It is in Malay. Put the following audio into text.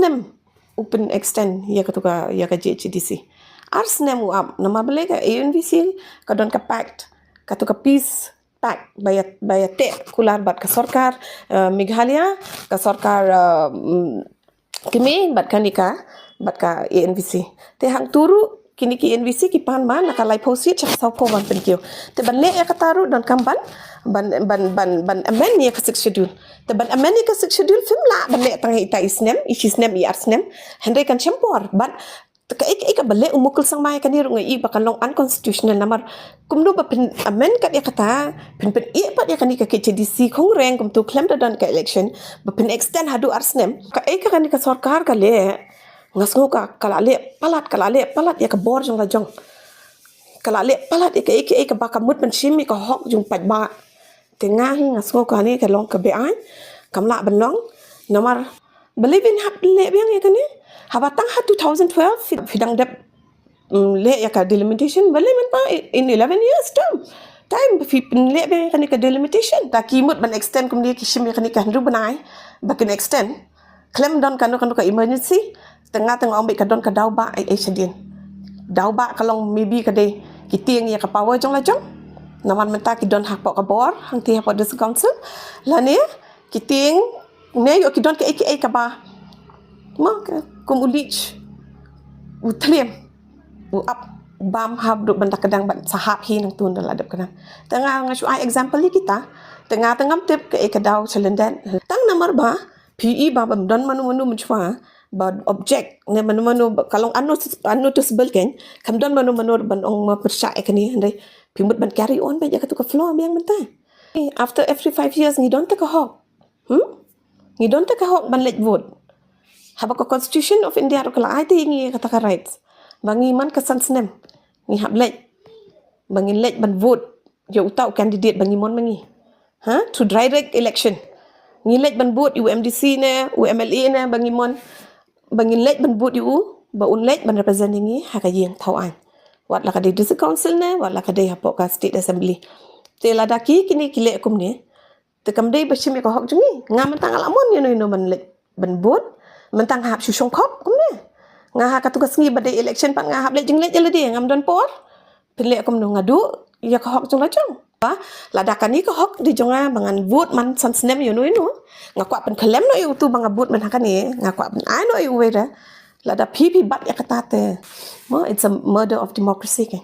Arsnem open extend ya katuka ya ka JHDC. Arsnem uap nama bele ka ANVC kadon ka pact katuka peace pact baya te kular bat ka sarkar Meghalaya ka sarkar kimi bat kanika bat ka ANVC te hang turu kini ki ANVC ki pan man nakalai posit cha sau po ban penkyo te ban le ya kataru don kamban ban amen ya ka schedule te ban amen ya ka schedule film la ban le tang ita isnem i arsnem hendre kan chempor ban ka ik bale umukul sang mai kanir ngai bakalong unconstitutional namar kumdo ba pin amen ka ya kata pin i pat ya kanika ke CDC khong reng kum tu claim da don ka election ba pin extend hadu arsnem ka kanika sarkar ka le ngasngo ka kalale palat ya ka bor jong la jong kalale palat ik bakamut ban shimi ka hok jung pat ba tengah ngasngo ka ni ka long ka be ai kamla ban long namar belibin hap le biang ya kani habatang ha 2012 fidang dep le ya ka delimitation bale man pa in 11 years time pin le biang kani ka delimitation ta kimut ban extend kum dia kishim kani ka ndu banai bakin extend claim don kanu ka emergency tengah ambil kadon ka dauba ai sedin dauba kalong maybe kade kiting ya ka power jong la jong naman menta ki don hak ka bor hang ti hak the council la ne kiting ne yo ki don ka ka ba ma kum ulich utlem up bam hab do benda kadang ban sahap hi nang tun dalam adap kadang tengah ngasu ai example ni kita tengah tip ka dau celendan tang nomor ba PE ba don manu mencuba ba object ne manu kalong anu tu sebelkan kam don manu ban ong percaya kani andai pimut ban carry on ba jaka tu ka flow biang menta after every 5 years ni don take a hawk ni don take a hawk ban let vote haba ka constitution of India ro kala ai ti ngi kata ka rights bangi man ka sansnem ni hab let bangin let ban vote yo utau candidate bangi mon mangi to direct election ni let ban vote UMDC ne UMLA ne bangi mon bangin let ban vote ba un let ban represent ngi ha ka yeng thau an wat la ka de district council ne wat la ka de hapo ka state assembly te la daki kini kile kum ne te kam de ba chim ka hok jungi ngam tang alamon ni no ban let ban vote mentang hap susung khop kum ne nga ha ka tu ngi ba de election pan nga hap let jing let jale de ngam don por pile kum no ngadu ya ka hok jung la jung ba la dakani ka hok di jonga bangan vote man san snem yo no nga kwa pen kalem no yu tu banga vote man hakani nga kwa pen ai no yu weda la da pipi bat ya katate mo it's a murder of democracy ke